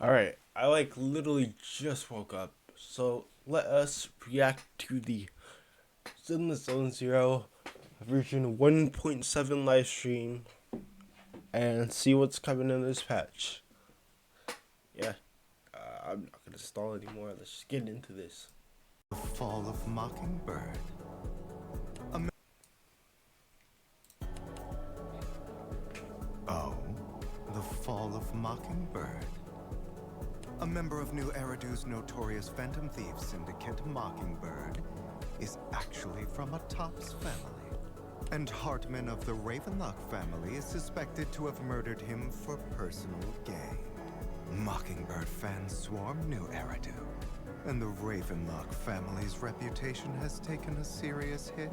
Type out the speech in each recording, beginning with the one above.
Alright, I literally just woke up, so let us react to the Zenless Zone Zero version 1.7 live stream and see what's coming in this patch. Yeah, I'm not gonna stall anymore, let's just get into this. The fall of Mockingbird. The fall of Mockingbird. A member of New Eridu's notorious Phantom Thief syndicate, Mockingbird, is actually from a Tops family. And Hartman of the Ravenlock family is suspected to have murdered him for personal gain. Mockingbird fans swarm New Eridu, and the Ravenlock family's reputation has taken a serious hit.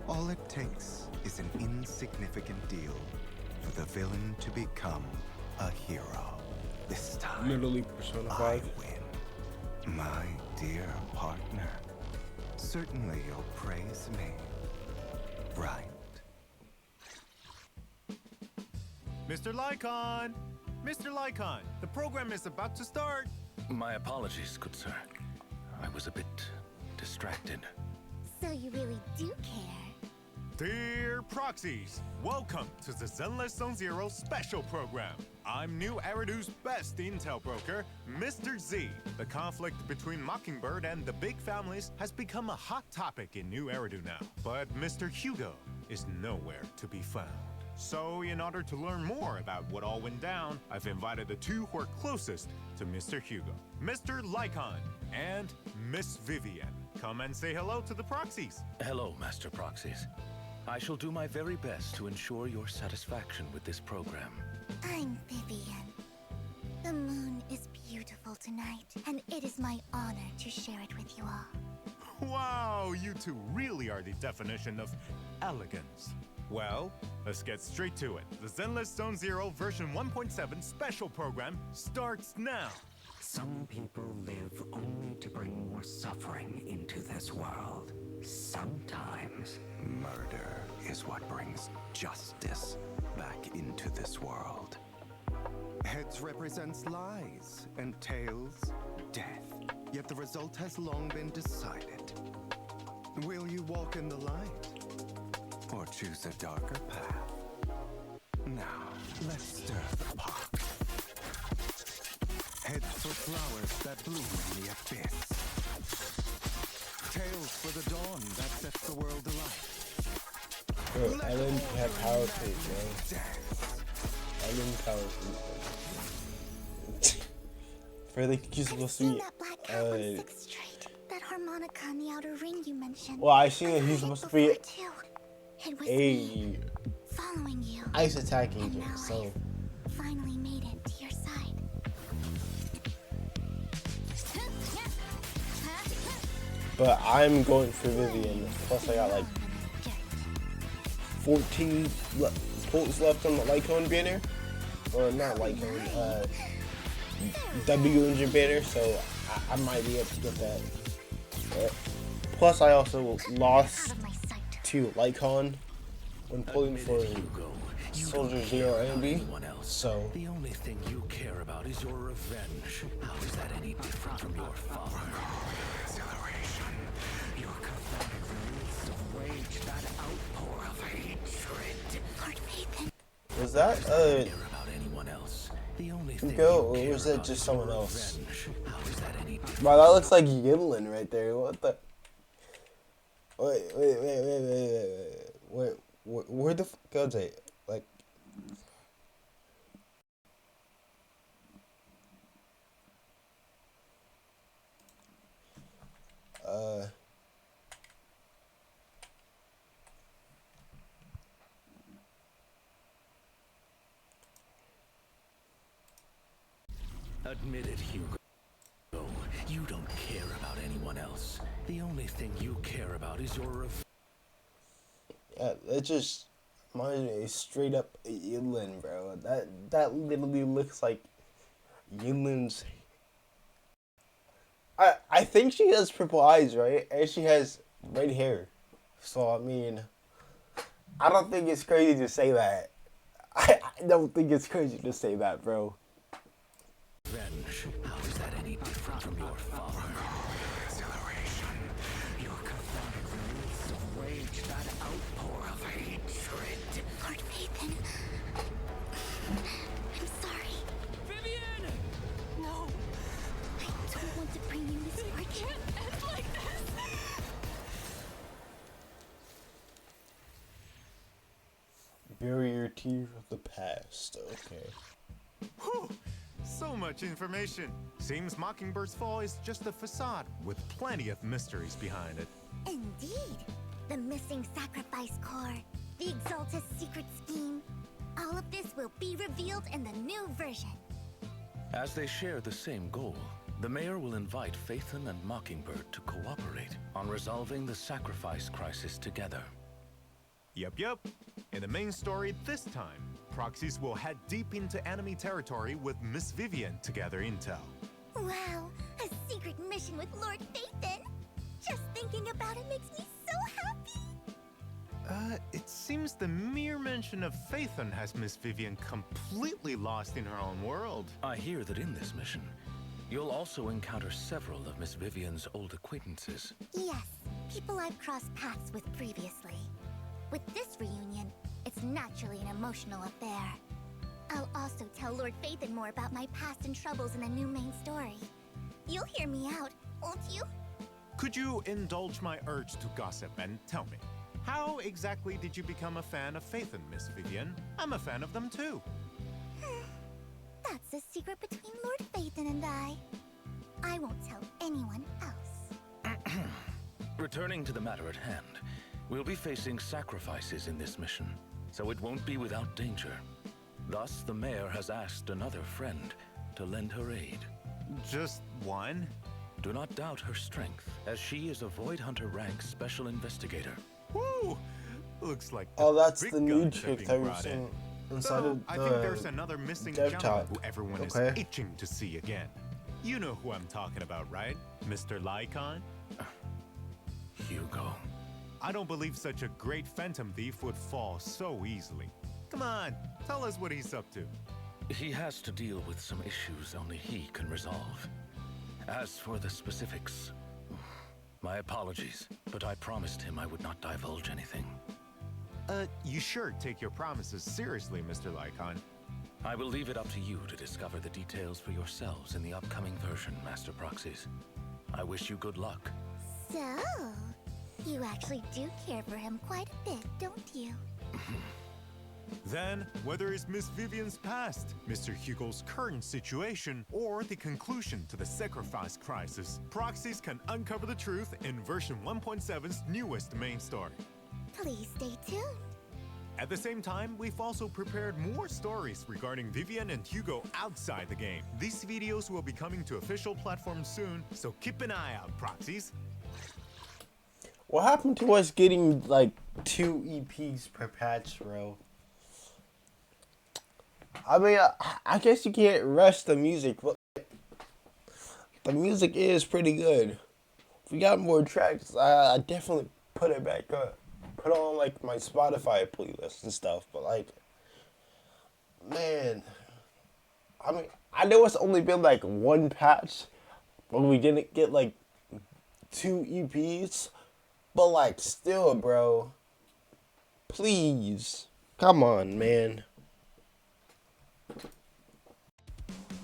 All it takes is an insignificant deal for the villain to become a hero. This time, Literally Persona 5. I win. My dear partner, certainly you'll praise me, right? Mr. Lycon! Mr. Lycon, the program is about to start! My apologies, good sir. I was a bit distracted. So you really do care. Dear proxies, welcome to the Zenless Zone Zero special program. I'm New Eridu's best intel broker, Mr. Z. The conflict between Mockingbird and the big families has become a hot topic in New Eridu now. But Mr. Hugo is nowhere to be found. So, in order to learn more about what all went down, I've invited the two who are closest to Mr. Hugo, Mr. Lycon and Miss Vivian. Come and say hello to the proxies. Hello, Master Proxies. I shall do my very best to ensure your satisfaction with this program. I'm Vivian. The moon is beautiful tonight, and it is my honor to share it with you all. Wow, you two really are the definition of elegance. Well, let's get straight to it. The Zenless Zone Zero version 1.7 special program starts now. Some people live only to bring more suffering into this world. Sometimes Murder is what brings justice back into this world. Heads represents lies, and tails, death. Yet the result has long been decided. Will you walk in the light, or choose a darker path? Now, let's stir the pot. Heads for flowers that bloom in the abyss. Tails for the dawn that sets the world alight. Bro, Ellen had power creep, bro. Ellen power creep. For you're supposed to be, That black cat on 6th Street. That harmonica on the outer ring you mentioned. well, I seen that he's supposed to be Too. It was a me, following you. ice attack And agent, now so I've finally made it to your side. but I'm going for Vivian. Plus I got 14 points left on the Lycon banner, or not Lycon, W engine banner, so I might be able to get that. Plus I also lost Out of my sight. to Lycon when pulling for Hugo, you Soldier don't Zero care about Envy, anyone else. so The only thing you care about is your revenge. How is that any different from your father? exhilaration, your cathartic release of rage, that outpour of hatred. Lord Nathan. was that Care about anyone else. The only thing Hugo, you or care was that about just is someone your else? revenge. How is that any different? wow, that looks like Yinlin right there. What the? Wait. Where the fuck is it? Like, Admit it, Hugo. You don't care about anyone else. The only thing you care about is your revenge. yeah, that just reminds me of straight up Yinlin, bro. That literally looks like Yinlin's. I think she has purple eyes, right? And she has red hair. So I mean, I don't think it's crazy to say that. I don't think it's crazy to say that, bro. Revenge. How is that any different from your father? Exhilaration. Your cathartic release of rage, that outpour of hatred. Lord Nathan. I'm sorry. Vivian! No. I don't want to bring you misfortune. Can't end like this! Bury your tears of the past. Okay. Whew! So much information. Seems Mockingbird's fall is just a facade with plenty of mysteries behind it. Indeed. The missing sacrifice core. The Exaltus secret scheme. All of this will be revealed in the new version. As they share the same goal, the mayor will invite Phaethon and Mockingbird to cooperate on resolving the sacrifice crisis together. Yup. In the main story this time, Proxies will head deep into enemy territory with Miss Vivian to gather intel. Wow, a secret mission with Lord Phaethon. Just thinking about it makes me so happy. It seems the mere mention of Phaethon has Miss Vivian completely lost in her own world. I hear that in this mission, you'll also encounter several of Miss Vivian's old acquaintances. Yes, people I've crossed paths with previously. With this reunion, it's naturally an emotional affair. I'll also tell Lord Phaethon more about my past and troubles in the new main story. You'll hear me out, won't you? Could you indulge my urge to gossip and tell me, how exactly did you become a fan of Phaethon, Miss Vivian? I'm a fan of them too. That's a secret between Lord Phaethon and I. I won't tell anyone else. Returning to the matter at hand, we'll be facing sacrifices in this mission, so it won't be without danger. Thus, the mayor has asked another friend to lend her aid. Just one? Do not doubt her strength, as she is a Void Hunter rank special investigator. Woo! Looks like Oh, that's big the new guns are chick being that you're brought in. seeing inside Though, of I think there's another missing dev gentleman talk. who everyone Okay. is itching to see again. You know who I'm talking about, right? Mr. Lycon? Hugo. I don't believe such a great phantom thief would fall so easily. Come on, tell us what he's up to. He has to deal with some issues only he can resolve. As for the specifics, my apologies, but I promised him I would not divulge anything. You sure take your promises seriously, Mr. Lycon. I will leave it up to you to discover the details for yourselves in the upcoming version, Master Proxies. I wish you good luck. So, you actually do care for him quite a bit, don't you? Then, whether it's Miss Vivian's past, Mr. Hugo's current situation, or the conclusion to the sacrifice crisis, Proxies can uncover the truth in version 1.7's newest main story. Please stay tuned. At the same time, we've also prepared more stories regarding Vivian and Hugo outside the game. These videos will be coming to official platforms soon, so keep an eye out, Proxies. What happened to us getting like 2 EPs per patch, bro? I mean, I guess you can't rush the music, but the music is pretty good. If we got more tracks, I definitely put it back up. Put on like my Spotify playlist and stuff, but like, man, I mean, I know it's only been like 1 patch, but we didn't get like 2 EPs, but like still, bro, please, come on, man.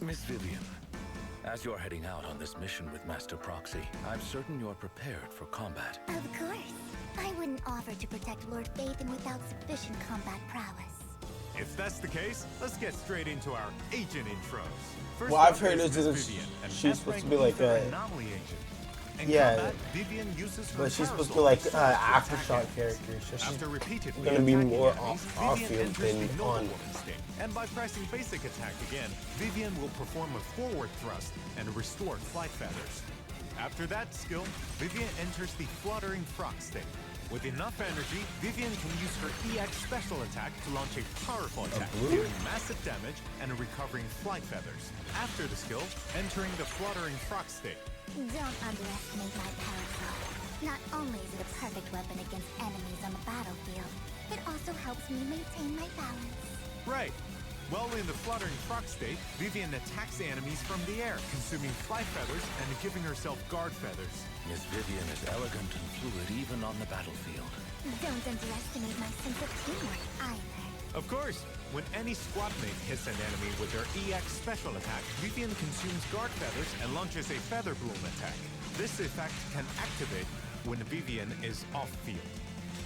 Miss Vivian, as you're heading out on this mission with Master Proxy, I'm certain you're prepared for combat. Of course. I wouldn't offer to protect Lord Phaethon without sufficient combat prowess. If that's the case, let's get straight into our agent intros. First Well, I've up heard is this Miss is- Vivian, an she's supposed to be like S-rank a- anomaly agent. In Yeah, combat, Vivian uses her but she's supposed to be parasol like to attack aftershock enemies. character, so she's After repeatedly gonna be attacking more enemies, off Vivian field enters than the noble on. woman state. And by pressing basic attack again, Vivian will perform a forward thrust and restore flight feathers. After that skill, Vivian enters the fluttering frog state. With enough energy, Vivian can use her EX special attack to launch a powerful attack, dealing massive damage and recovering flight feathers. After the skill, entering the fluttering frog state. Don't underestimate my parasol. Not only is it a perfect weapon against enemies on the battlefield, it also helps me maintain my balance. Right. Well, in the fluttering frog state, Vivian attacks the enemies from the air, consuming fly feathers and giving herself guard feathers. Miss Vivian is elegant and fluid even on the battlefield. Don't underestimate my sense of teamwork either. Of course, when any squad mate hits an enemy with their EX special attack, Vivian consumes guard feathers and launches a feather bloom attack. This effect can activate when Vivian is off-field.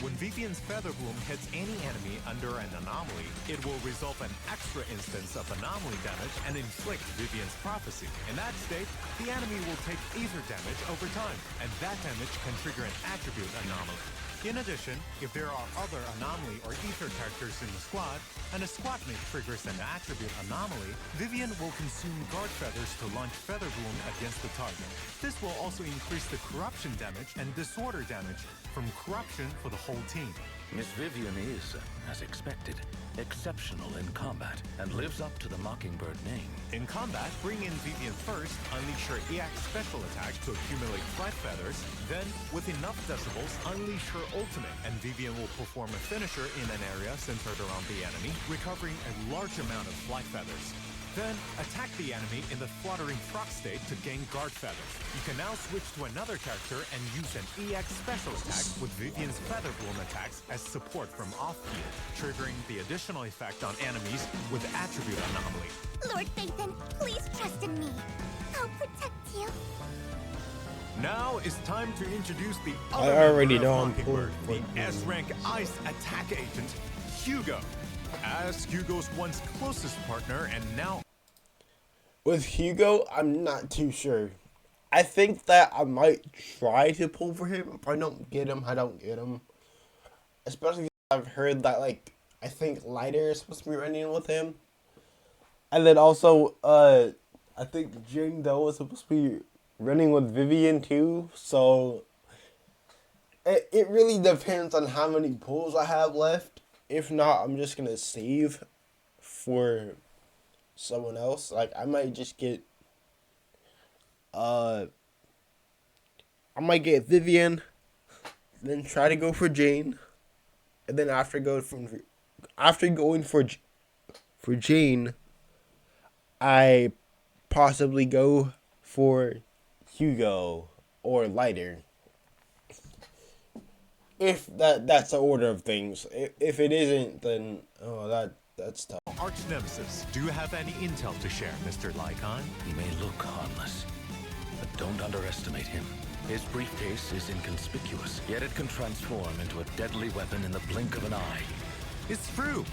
When Vivian's Feather Bloom hits any enemy under an anomaly, it will resolve an extra instance of anomaly damage and inflict Vivian's Prophecy. In that state, the enemy will take ether damage over time, and that damage can trigger an attribute anomaly. In addition, if there are other anomaly or ether characters in the squad, and a squad mate triggers an attribute anomaly, Vivian will consume guard feathers to launch Feather Bloom against the target. This will also increase the corruption damage and disorder damage from corruption for the whole team. Miss Vivian is, as expected, exceptional in combat and lives up to the Mockingbird name. In combat, bring in Vivian first, unleash her EX special attack to accumulate flight feathers, then, with enough decibels, unleash her ultimate, and Vivian will perform a finisher in an area centered around the enemy, recovering a large amount of flight feathers. Then, attack the enemy in the fluttering frog state to gain guard feathers. You can now switch to another character and use an EX special attack with Vivian's Feather Bloom attacks as support from off-field, triggering the additional effect on enemies with attribute anomaly. Lord Phaethon, please trust in me. I'll protect you. Now it's time to introduce the I other already member know of I'm Mockingbird, pulling the S-rank Ice Attack Agent, Hugo. As Hugo's once closest partner and now With Hugo, I'm not too sure. I think that I might try to pull for him. If I don't get him, I don't get him. Especially if I've heard that, like, I think Lighter is supposed to be running with him. And then also, I think Jane Doe is supposed to be running with Vivian too. So, it really depends on how many pulls I have left. If not, I'm just going to save for someone else. Like, I might just get I might get Vivian, then try to go for Jane, and then after going for Jane, I possibly go for Hugo or Lighter. If that's the order of things. If it isn't, then that's tough. arch nemesis. Do you have any intel to share, Mr. Lycon? He may look harmless, but don't underestimate him. His briefcase is inconspicuous, yet it can transform into a deadly weapon in the blink of an eye. It's true.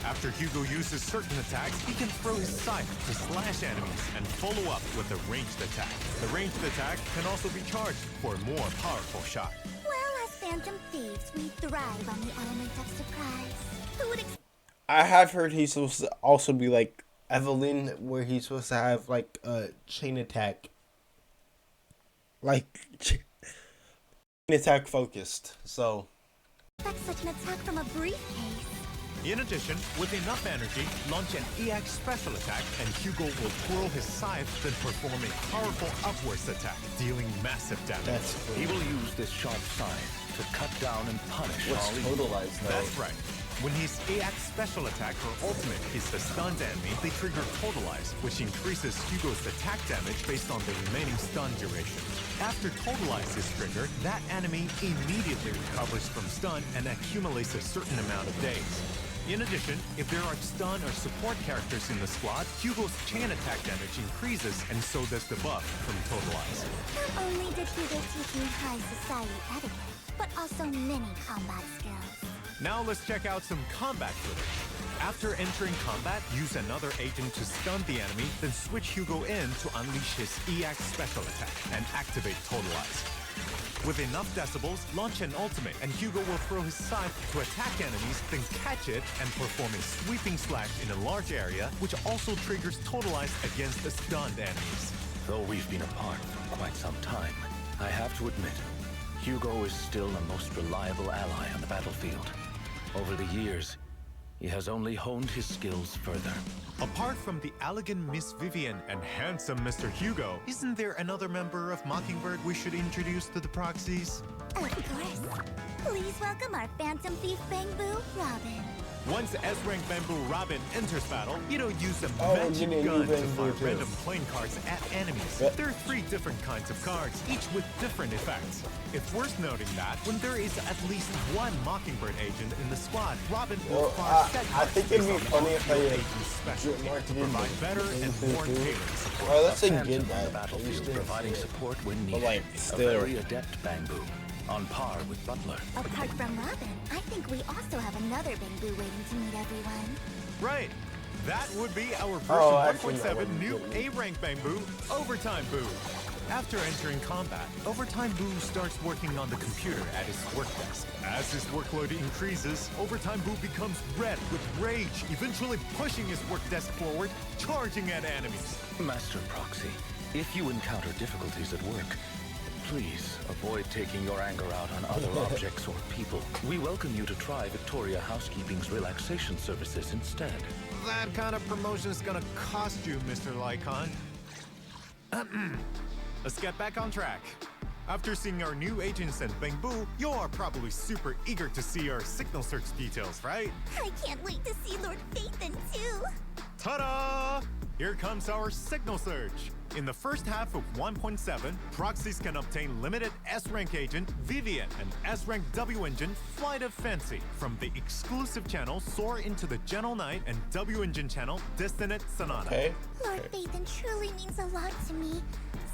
After Hugo uses certain attacks, he can throw his scythe to slash enemies and follow up with a ranged attack. The ranged attack can also be charged for a more powerful shot. Well, as Phantom Thieves, we thrive on the element of surprise. Who would I have heard he's supposed to also be like Evelyn, where he's supposed to have like a chain attack. Like, chain attack focused, so. expect such an attack from a briefcase? In addition, with enough energy, launch an EX special attack and Hugo will twirl his scythe, then perform a powerful upwards attack, dealing massive damage. That's cool. He will use this sharp scythe to cut down and punish What's all evil. totalized though? That's right. When his AX special attack or ultimate hits the stunned enemy, they trigger Totalize, which increases Hugo's attack damage based on the remaining stun duration. After Totalize is triggered, that enemy immediately recovers from stun and accumulates a certain amount of days. In addition, if there are stun or support characters in the squad, Hugo's chain attack damage increases, and so does the buff from Totalize. Not only did Hugo teach me high society etiquette, but also many combat skills. Now let's check out some combat footage. After entering combat, use another agent to stun the enemy, then switch Hugo in to unleash his EX special attack and activate Totalize. With enough decibels, launch an ultimate, and Hugo will throw his scythe to attack enemies, then catch it and perform a sweeping slash in a large area, which also triggers Totalize against the stunned enemies. Though we've been apart for quite some time, I have to admit, Hugo is still the most reliable ally on the battlefield. Over the years, he has only honed his skills further. Apart from the elegant Miss Vivian and handsome Mr. Hugo, isn't there another member of Mockingbird we should introduce to the proxies? Of course. Please welcome our Phantom Thief Bangbu, Robin. Once S-Rank Bamboo Robin enters battle, it'll use a Oh, magic getting gun to even fire too. random playing cards at enemies. Yep. There are 3 different kinds of cards, each with different effects. It's worth noting that when there is at least one Mockingbird agent in the squad, Robin will Well, fire set I cards think it'd be based on funny if your they agent's specialty marked it to in provide better and more tailored support. Well, let's say Phantom get on the that. battlefield, providing support when But needed. like, A still. very adept Bamboo, on par with Butler. Apart from Robin, I think we also have another Bamboo waiting to meet everyone. Right. That would be our version Oh, actually, no, 1.7 wouldn't new get it. A-Rank Bamboo, Overtime Boo. After entering combat, Overtime Boo starts working on the computer at his work desk. As his workload increases, Overtime Boo becomes red with rage, eventually pushing his work desk forward, charging at enemies. Master Proxy, if you encounter difficulties at work, please avoid taking your anger out on other objects or people. We welcome you to try Victoria Housekeeping's relaxation services instead. That kind of promotion is gonna cost you, Mr. Lycon. Let's get back on track. After seeing our new agents and Bamboo, you are probably super eager to see our signal search details, right? I can't wait to see Lord Phaethon too. Ta-da! Here comes our signal search. In the first half of 1.7, proxies can obtain limited S-Rank agent Vivian and S-Rank W engine Flight of Fancy from the exclusive channel Soar into the Gentle Night and W engine channel Dissonant Sonata. Okay. Lord Phaethon truly means a lot to me,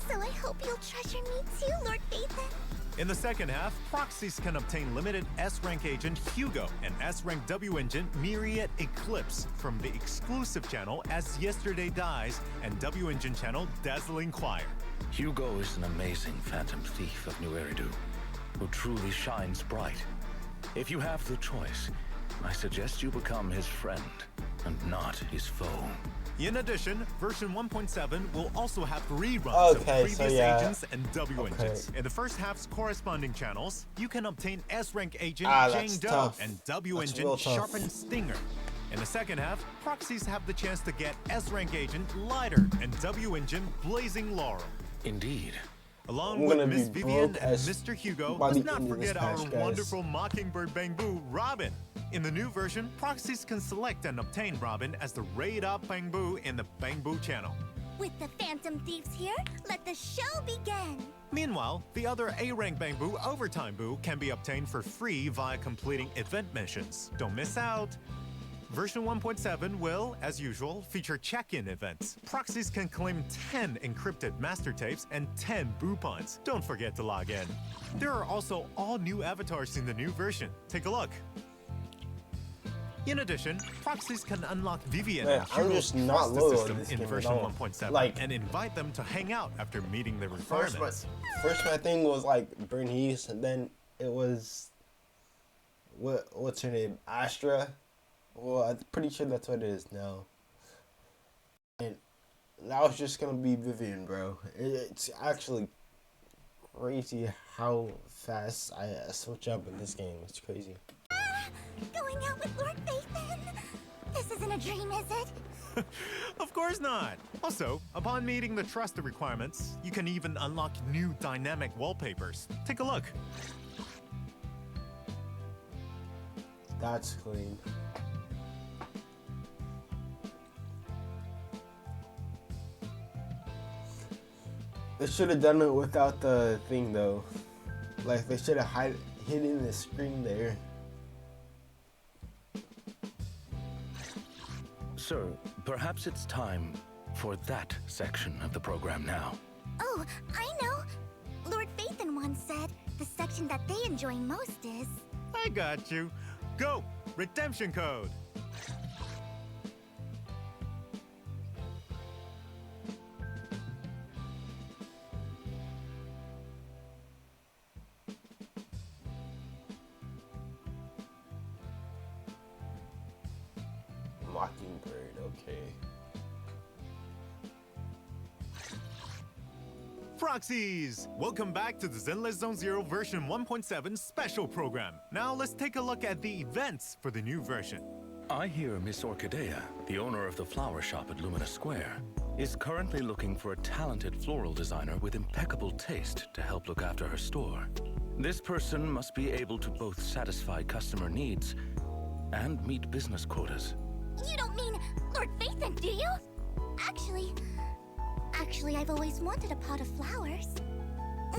so I hope you'll treasure me too, Lord Phaethon. In the second half, proxies can obtain limited S-Rank agent Hugo and S-Rank W engine Myriad Eclipse from the exclusive channel As Yesterday Dies and W engine channel Dazzling Choir. Hugo is an amazing phantom thief of New Eridu, who truly shines bright. If you have the choice, I suggest you become his friend and not his foe. In addition, version 1.7 will also have reruns of Okay, previous so yeah. agents and W Okay. engines. In the first half's corresponding channels, you can obtain S-Rank agent That's Jane Doe tough. and W That's engine real tough. Sharpened Stinger. In the second half, proxies have the chance to get S-Rank agent Lighter and W engine Blazing Laurel. Indeed. Along I'm with gonna be Miss Vivian broke and as Mr. Hugo, by let's the not end of this forget our patch, guys. wonderful Mockingbird Bamboo, Robin. In the new version, proxies can select and obtain Robin as the Raid Up Bamboo in the Bamboo channel. With the Phantom Thieves here, let the show begin. Meanwhile, the other A-Rank Bamboo, Overtime Boo, can be obtained for free via completing event missions. Don't miss out! Version 1.7 will, as usual, feature check-in events. Proxies can claim 10 encrypted master tapes and 10 Boopons. Don't forget to log in. There are also all new avatars in the new version. Take a look. In addition, proxies can unlock Vivian Man, and I'm Hugo's just not trusted loyal to system this in game at version all. 1.7 Like- and invite them to hang out after meeting the First requirements. my thing was like Bernice, and then it was what's her name? Astra. Well, I'm pretty sure that's what it is now. And now it's just gonna be Vivian, bro. It's actually crazy how fast I switch up in this game. It's crazy. Going out with Lord Phaethon? This isn't a dream, is it? Of course not! Also, upon meeting the trusted requirements, you can even unlock new dynamic wallpapers. Take a look. That's clean. They should have done it without the thing though. Like they should have hidden the screen there. Sir, perhaps it's time for that section of the program now. Oh, I know. Lord Phaethon once said the section that they enjoy most is... I got you. Go! Redemption code! Mockingbird, okay. Proxies! Welcome back to the Zenless Zone Zero version 1.7 special program. Now let's take a look at the events for the new version. I hear Miss Orchidea, the owner of the flower shop at Lumina Square, is currently looking for a talented floral designer with impeccable taste to help look after her store. This person must be able to both satisfy customer needs and meet business quotas. You don't mean Lord Phaethon, do you? Actually, I've always wanted a pot of flowers.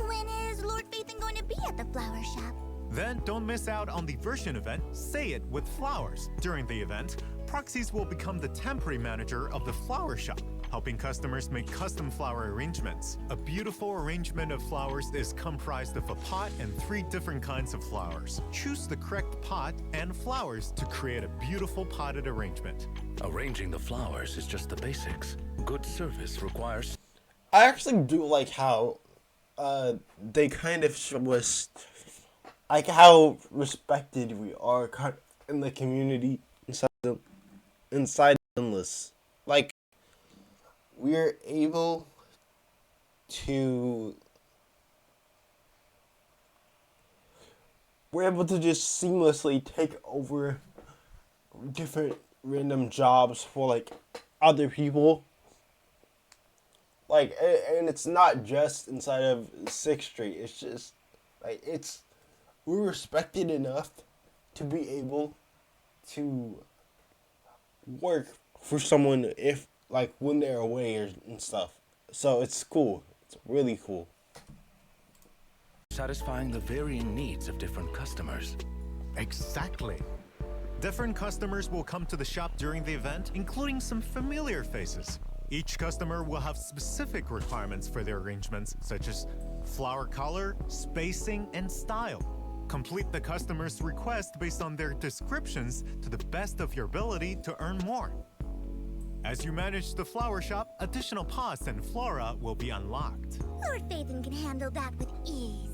When is Lord Phaethon going to be at the flower shop? Then don't miss out on the version event, Say It with Flowers. During the event, Proxies will become the temporary manager of the flower shop, helping customers make custom flower arrangements. A beautiful arrangement of flowers is comprised of a pot and 3 different kinds of flowers. Choose the correct pot and flowers to create a beautiful potted arrangement. Arranging the flowers is just the basics. Good service requires... I actually do like how they kind of show us like how respected we are in the community inside Zenless. Like, we're able to just seamlessly take over different random jobs for like other people. Like, and it's not just inside of 6th Street. It's just like we're respected enough to be able to work for someone if like when they're away and stuff. So it's cool. It's really cool. Satisfying the varying needs of different customers. Exactly. Different customers will come to the shop during the event, including some familiar faces. Each customer will have specific requirements for their arrangements, such as flower color, spacing, and style. Complete the customer's request based on their descriptions to the best of your ability to earn more. As you manage the flower shop, additional pots and flora will be unlocked. Lord Phaethon can handle that with ease.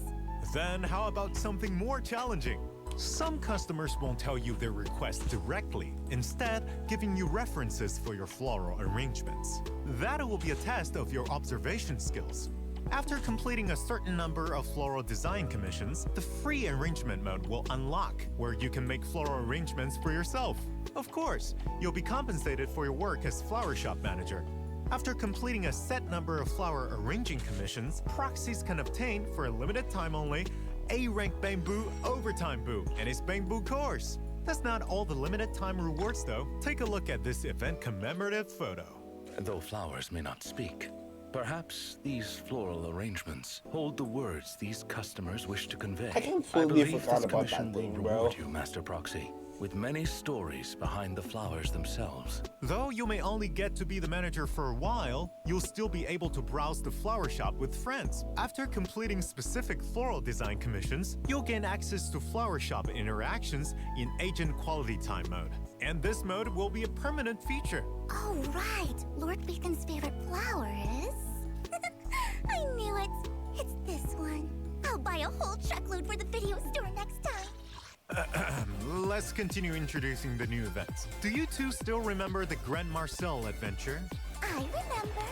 Then how about something more challenging? Some customers won't tell you their request directly, instead giving you references for your floral arrangements. That will be a test of your observation skills. After completing a certain number of floral design commissions, the free arrangement mode will unlock, where you can make floral arrangements for yourself. Of course, you'll be compensated for your work as flower shop manager. After completing a set number of flower arranging commissions, proxies can obtain, for a limited time only, A-rank Bamboo Overtime Boo and his Bamboo course. That's not all the limited time rewards though. Take a look at this event commemorative photo. Though flowers may not speak, perhaps these floral arrangements hold the words these customers wish to convey. I completely believe forgot this about commission that thing, will bro. reward you, Master Proxy, with many stories behind the flowers themselves. Though you may only get to be the manager for a while, you'll still be able to browse the flower shop with friends. After completing specific floral design commissions, you'll gain access to flower shop interactions in Agent Quality Time mode. And this mode will be a permanent feature. Oh, right. Lord Phaethon's favorite flower is... I knew it. It's this one. I'll buy a whole truckload for the video store next time. Let's continue introducing the new events. Do you two still remember the Grand Marcel adventure? I remember.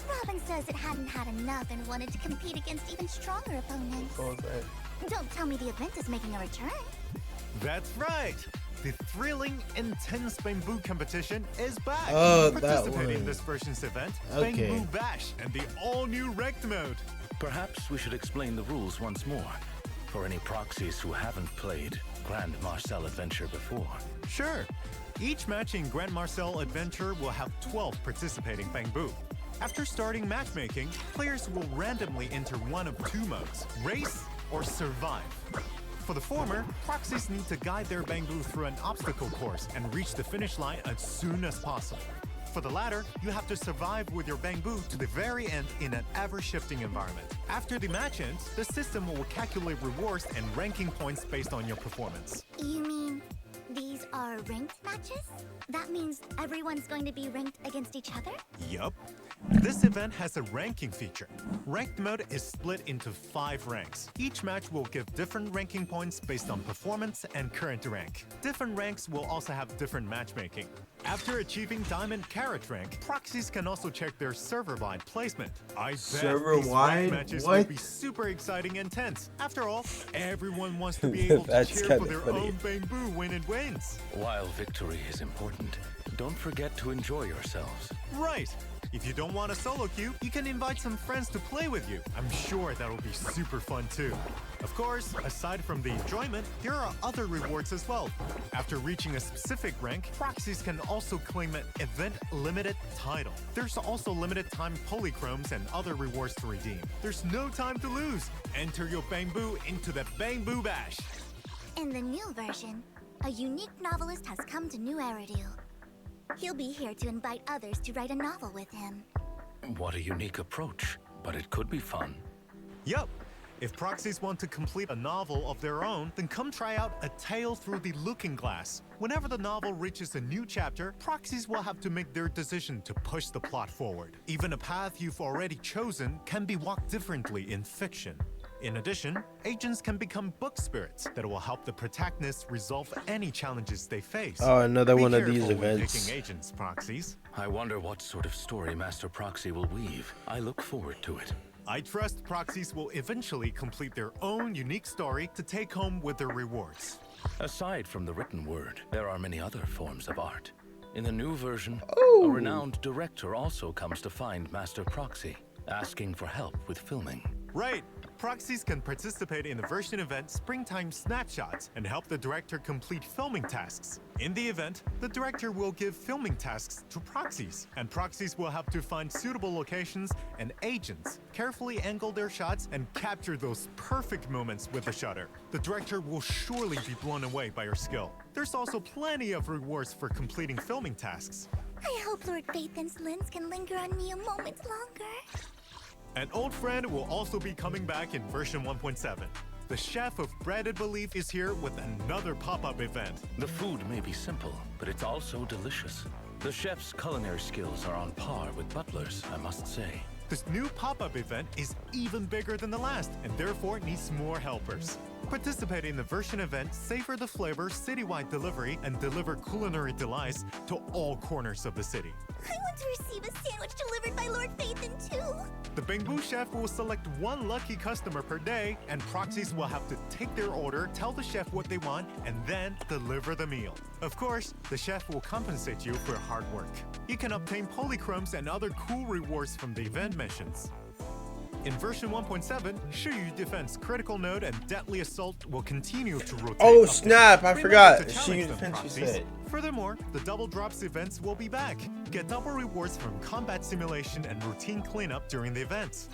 Robin says it hadn't had enough and wanted to compete against even stronger opponents. What was that? Don't tell me the event is making a return. That's right! The thrilling, intense Bamboo competition is back! Oh, that Participate in one. this version's event, Okay. Bamboo Bash, and the all-new Ranked mode. Perhaps we should explain the rules once more, for any proxies who haven't played Grand Marcel Adventure before. Sure. Each match in Grand Marcel Adventure will have 12 participating Bamboo. After starting matchmaking, players will randomly enter one of 2 modes, Race or Survive. For the former, proxies need to guide their Bamboo through an obstacle course and reach the finish line as soon as possible. For the latter, you have to survive with your Bamboo to the very end in an ever-shifting environment. After the match ends, the system will calculate rewards and ranking points based on your performance. You mean these are ranked matches? That means everyone's going to be ranked against each other? Yup. This event has a ranking feature. Ranked mode is split into 5 ranks. Each match will give different ranking points based on performance and current rank. Different ranks will also have different matchmaking. After achieving Diamond Carrot rank, proxies can also check their server-wide placement. I bet these Server-wide? ranked matches will What? be super exciting and tense. After all, everyone wants to be able to That's cheer kinda for their funny. own Bamboo when it wins. While victory is important, don't forget to enjoy yourselves. Right! If you don't want a solo queue, you can invite some friends to play with you. I'm sure that'll be super fun too. Of course, aside from the enjoyment, there are other rewards as well. After reaching a specific rank, proxies can also claim an event limited title. There's also limited time polychromes and other rewards to redeem. There's no time to lose. Enter your Bamboo into the Bamboo Bash. In the new version, a unique novelist has come to New Eridu. He'll be here to invite others to write a novel with him. What a unique approach, but it could be fun. Yup. If proxies want to complete a novel of their own, then come try out A Tale Through the Looking Glass. Whenever the novel reaches a new chapter, proxies will have to make their decision to push the plot forward. Even a path you've already chosen can be walked differently in fiction. In addition, agents can become book spirits that will help the protagonists resolve any challenges they face. Oh, another Be one of these careful when events. picking agents, proxies. I wonder what sort of story Master Proxy will weave. I look forward to it. I trust proxies will eventually complete their own unique story to take home with their rewards. Aside from the written word, there are many other forms of art. In the new version, Oh. a renowned director also comes to find Master Proxy, asking for help with filming. Right! Proxies can participate in the version event Springtime Snapshots and help the director complete filming tasks. In the event, the director will give filming tasks to proxies, and proxies will have to find suitable locations and agents, carefully angle their shots, and capture those perfect moments with the shutter. The director will surely be blown away by your skill. There's also plenty of rewards for completing filming tasks. I hope Lord Phaethon's lens can linger on me a moment longer. An old friend will also be coming back in version 1.7. The chef of Bread and Belief is here with another pop-up event. The food may be simple, but it's also delicious. The chef's culinary skills are on par with Butler's, I must say. This new pop-up event is even bigger than the last and therefore needs more helpers. Participate in the version event Savor the Flavor citywide delivery and deliver culinary delights to all corners of the city. I want to receive a sandwich delivered by Lord Phaethon too. The Bamboo Chef will select one lucky customer per day, and proxies will have to take their order, tell the chef what they want, and then deliver the meal. Of course, the chef will compensate you for hard work. You can obtain polychromes and other cool rewards from the event missions. In version 1.7, Shuyu Defense Critical Node and Deadly Assault will continue to rotate. Oh, up to- snap, I Remember forgot. to challenge Shuyu them, Defense, you proxies. said. Furthermore, the Double Drops events will be back. Get double rewards from combat simulation and routine cleanup during the events.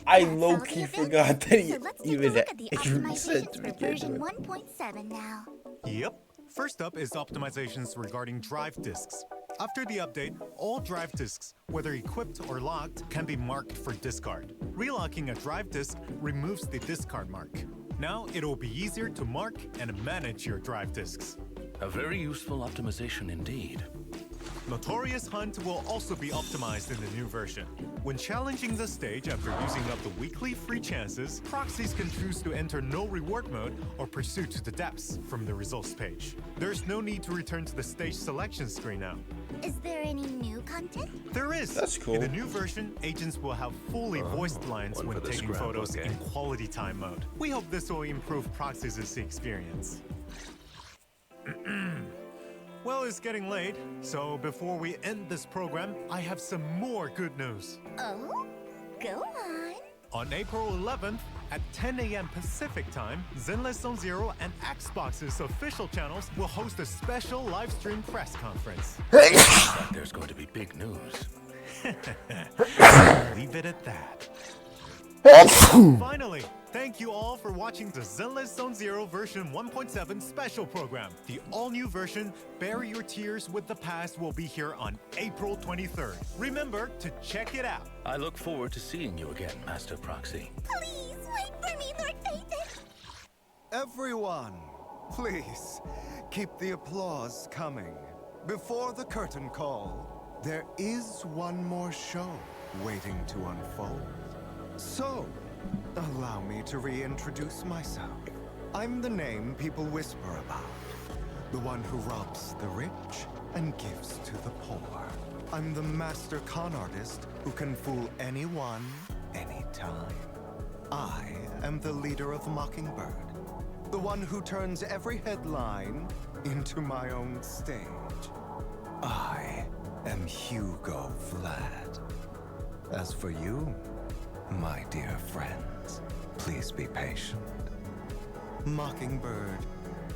I That's all low-key the forgot events. that he So let's take a even look at the even said optimizations to for begin version with. 1.7 now. Yep. First up is optimizations regarding drive disks. After the update, all drive disks, whether equipped or locked, can be marked for discard. Relocking a drive disk removes the discard mark. Now it'll be easier to mark and manage your drive disks. A very useful optimization indeed. Notorious Hunt will also be optimized in the new version. When challenging the stage after using up the weekly free chances, proxies can choose to enter no reward mode or pursue to the depths from the results page. There's no need to return to the stage selection screen now. Is there any new content? There is! That's cool. In the new version, agents will have fully voiced lines one when for the taking scrap, photos okay. in quality time mode. We hope this will improve proxies' experience. Well, it's getting late, so before we end this program, I have some more good news. Oh? Go on. On April 11th, at 10 a.m. Pacific time, Zenless Zone Zero and Xbox's official channels will host a special live stream press conference. Like there's going to be big news. Leave it at that. Oh, Finally, thank you all for watching the Zenless Zone Zero version 1.7 special program. The all-new version, Bury Your Tears with the Past, will be here on April 23rd. Remember to check it out. I look forward to seeing you again, Master Proxy. Please, wait for me, Lord Phaethon. Everyone, please keep the applause coming. Before the curtain call, there is one more show waiting to unfold. So, allow me to reintroduce myself. I'm the name people whisper about. The one who robs the rich and gives to the poor. I'm the master con artist who can fool anyone, anytime. I am the leader of Mockingbird. The one who turns every headline into my own stage. I am Hugo Vlad. As for you, my dear friends, please be patient. Mockingbird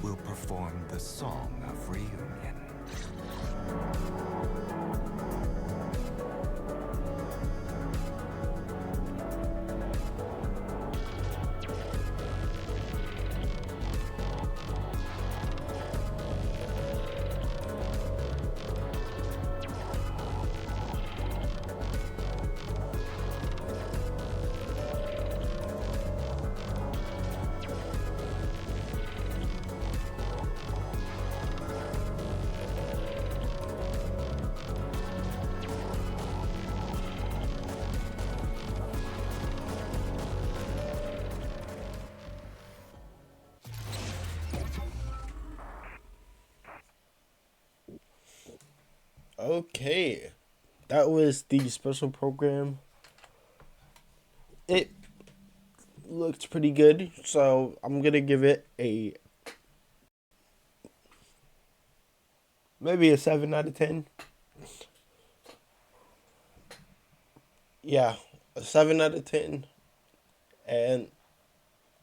will perform the Song of Reunion. Okay, that was the special program. It looked pretty good, so I'm gonna give it maybe a 7 out of 10. Yeah, a 7 out of 10. And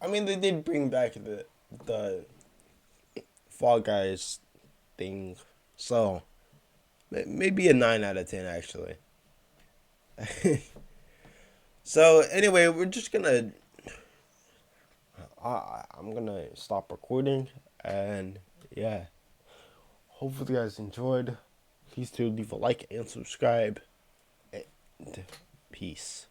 I mean, they did bring back the Fall Guys thing, so maybe a 9 out of 10 actually. So anyway, we're just gonna I'm gonna stop recording, and yeah, hopefully you guys enjoyed. Please do leave a like and subscribe, and peace.